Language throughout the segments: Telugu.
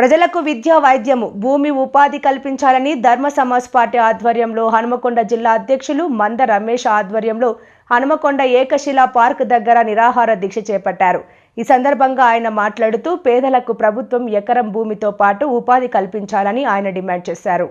ప్రజలకు విద్యా వైద్యము భూమి ఉపాధి కల్పించాలని ధర్మ సమాజ్ పార్టీ ఆధ్వర్యంలో హనుమకొండ జిల్లా అధ్యక్షులు మంద రమేష్ ఆధ్వర్యంలో హనుమకొండ ఏకశిలా పార్క్ దగ్గర నిరాహార దీక్ష చేపట్టారు। ఈ సందర్భంగా ఆయన మాట్లాడుతూ పేదలకు ప్రభుత్వం ఎకరం భూమితో పాటు ఉపాధి కల్పించాలని ఆయన డిమాండ్ చేశారు।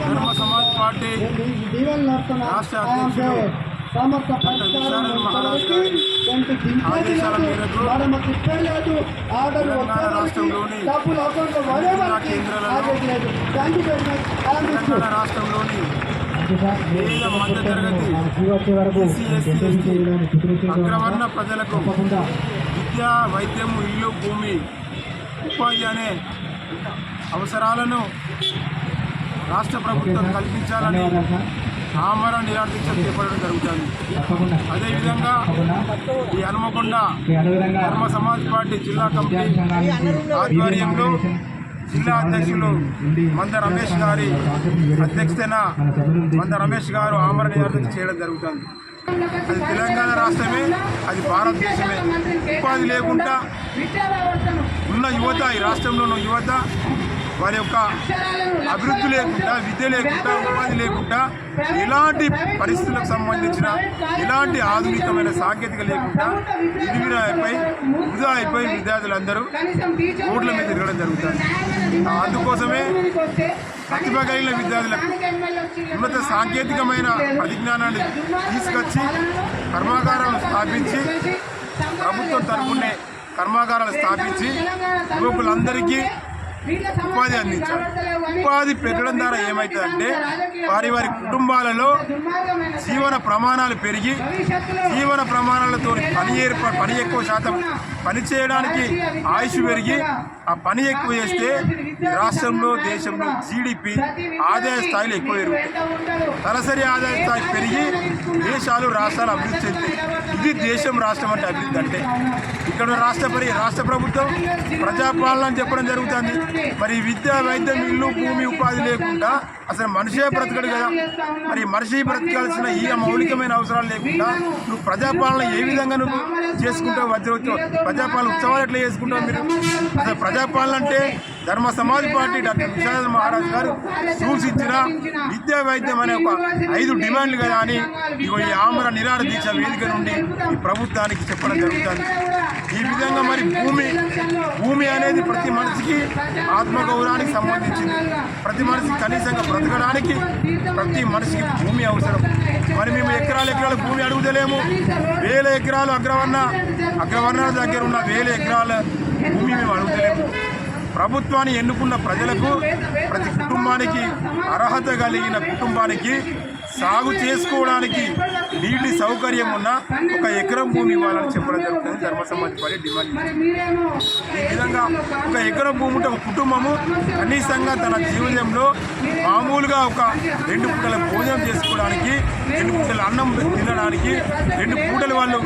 ధర్మ సమాజ్ పార్టీ రాష్ట్ర అధ్యక్షుడు మహారాజ్ గారి ఆదేశాల మేరకు తెలంగాణ రాష్ట్రంలోని కేంద్రాలలో తెలంగాణ రాష్ట్రంలోని పేద మధ్యతరగతి ఎస్సీ అగ్రవర్ణ ప్రజలకు విద్య, వైద్యము, ఇల్లు, భూమి, ఉపాధి అనే అవసరాలను రాష్ట్ర ప్రభుత్వం కల్పించాలని ఆమరణ నిరాహార దీక్ష చేపట్టడం జరుగుతుంది। అదేవిధంగా ఈ హనుమకొండ ధర్మ సమాజ్ పార్టీ జిల్లా కమిటీ ఆధ్వర్యంలో జిల్లా అధ్యక్షులు మంద రమేష్ గారి అధ్యక్షతన మంద రమేష్ గారు ఆమరణ నిరాహార దీక్ష చేయడం జరుగుతుంది। అది తెలంగాణ రాష్ట్రమే, అది భారతదేశమే। ఉపాధి లేకుండా ఉన్న యువత, ఈ రాష్ట్రంలో ఉన్న యువత వారి యొక్క అభివృద్ధి లేకుండా, విద్య లేకుండా, ఉపాధి లేకుండా, ఎలాంటి పరిస్థితులకు సంబంధించిన ఎలాంటి ఆధునికమైన సాంకేతిక లేకుండా వృధా అయిపోయి విద్యార్థులందరూ రోడ్ల మీద తిరగడం జరుగుతుంది। అందుకోసమే ప్రతిభ కలిగిన విద్యార్థులకు ఉన్నత సాంకేతికమైన పరిజ్ఞానాన్ని తీసుకొచ్చి కర్మాగారాలు స్థాపించి, ప్రభుత్వం తరపునే కర్మాగారాలు స్థాపించి యువకులందరికీ ఉపాధి అందించాలి। ఉపాధి పెట్టడం ద్వారా ఏమవుతుందంటే వారి కుటుంబాలలో జీవన ప్రమాణాలు పెరిగి, జీవన ప్రమాణాలతో పని ఎక్కువ శాతం పని చేయడానికి ఆయుష్ పెరిగి, ఆ పని ఎక్కువ చేస్తే రాష్ట్రంలో, దేశంలో జీడిపి ఆదాయ స్థాయిలు ఎక్కువ పెరుగుతాయి। తలసరి ఆదాయ స్థాయి పెరిగి దేశాలు, రాష్ట్రాలు అభివృద్ధి చెందుతాయి। ఇది దేశం, రాష్ట్రం అంటే అభివృద్ధి అంటే। ఇక్కడ రాష్ట్ర ప్రభుత్వం ప్రజాపాలన అని చెప్పడం జరుగుతుంది। మరి విద్య, వైద్యం, ఇల్లు, భూమి, ఉపాధి లేకుండా అసలు మనిషే బ్రతకడు కదా। మరి మనిషి బ్రతకాల్సిన ఈ మౌలికమైన అవసరాలు లేకుండా నువ్వు ప్రజాపాలన ఏ విధంగా నువ్వు చేసుకుంటావు? ప్రజాపాలన ఉత్సవాలు ఎట్లా చేసుకుంటావు మీరు? అసలు ప్రజాపాలన అంటే ధర్మ సమాజ్ పార్టీ డాక్టర్ విశాల్ మహారాజ్ గారు సూచించిన విద్యా, వైద్యం అనే ఒక 5 డిమాండ్లు కదా అని ఈ ఆమరణ నిరాహార దీక్ష వేదిక నుండి ఈ ప్రభుత్వానికి చెప్పడం జరుగుతుంది। ఈ విధంగా మరి భూమి అనేది ప్రతి మనిషికి ఆత్మగౌరవానికి సంబంధించింది। ప్రతి మనిషికి కనీసంగా బ్రతకడానికి ప్రతి మనిషికి భూమి అవసరం। మరి మేము ఎకరాల భూమి అడుగుతలేము, వేల ఎకరాలు అగ్రవర్ణాల దగ్గర ఉన్న వేల ఎకరాల భూమి మేము అడుగుతలేము। ప్రభుత్వాన్ని ఎన్నుకున్న ప్రజలకు, ప్రతి కుటుంబానికి, అర్హత కలిగిన కుటుంబానికి సాగు చేసుకోవడానికి నీటి సౌకర్యం ఉన్న 1 ఎకరం భూమి ఇవ్వాలని చెప్పడం జరుగుతుంది। ధర్మ సమాజ్ పార్టీ డిమాండ్ ఈ విధంగా 1 ఎకరం భూమి ఉంటే ఒక కుటుంబము కనీసంగా తన జీవితంలో మామూలుగా ఒక 2 పూటల భోజనం చేసుకోవడానికి, 2 పూటల అన్నం తినడానికి, 2 పూటలు వాళ్ళు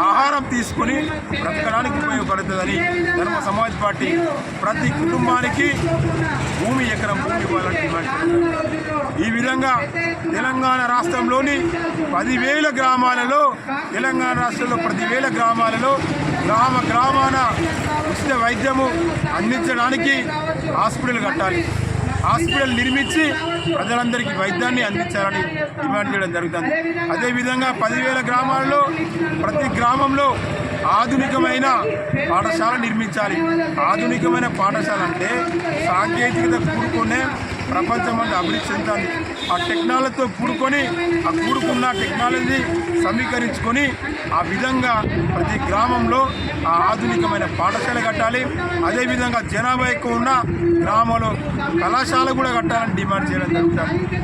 ఆహారం తీసుకొని బ్రతకడానికి ఉపయోగపడుతుందని ధర్మ సమాజ్ పార్టీ ప్రతి కుటుంబానికి ఎకరం భూమి ఇవ్వాలని డిమాండ్। ఈ విధంగా తెలంగాణ రాష్ట్రంలోని 10,000 గ్రామాలలో, తెలంగాణ రాష్ట్రంలో 10,000 గ్రామాలలో గ్రామాన ఉచిత వైద్యము అందించడానికి హాస్పిటల్ కట్టాలి। హాస్పిటల్ నిర్మించి ప్రజలందరికీ వైద్యాన్ని అందించాలని డిమాండ్ చేయడం జరుగుతుంది। అదేవిధంగా 10,000 గ్రామాలలో ప్రతి గ్రామంలో ఆధునికమైన పాఠశాల నిర్మించాలి। ఆధునికమైన పాఠశాల అంటే సాంకేతికత కూడుకునే ప్రపంచమంతా అభివృద్ధి చెందుతుంది। ఆ టెక్నాలజీతో కూడుకున్న టెక్నాలజీ సమీకరించుకొని ఆ విధంగా ప్రతి గ్రామంలో ఆ ఆధునికమైన పాఠశాల కట్టాలి। అదేవిధంగా జనాభా ఎక్కువ ఉన్న గ్రామంలో కళాశాల కూడా కట్టాలని డిమాండ్ చేయడం జరుగుతుంది।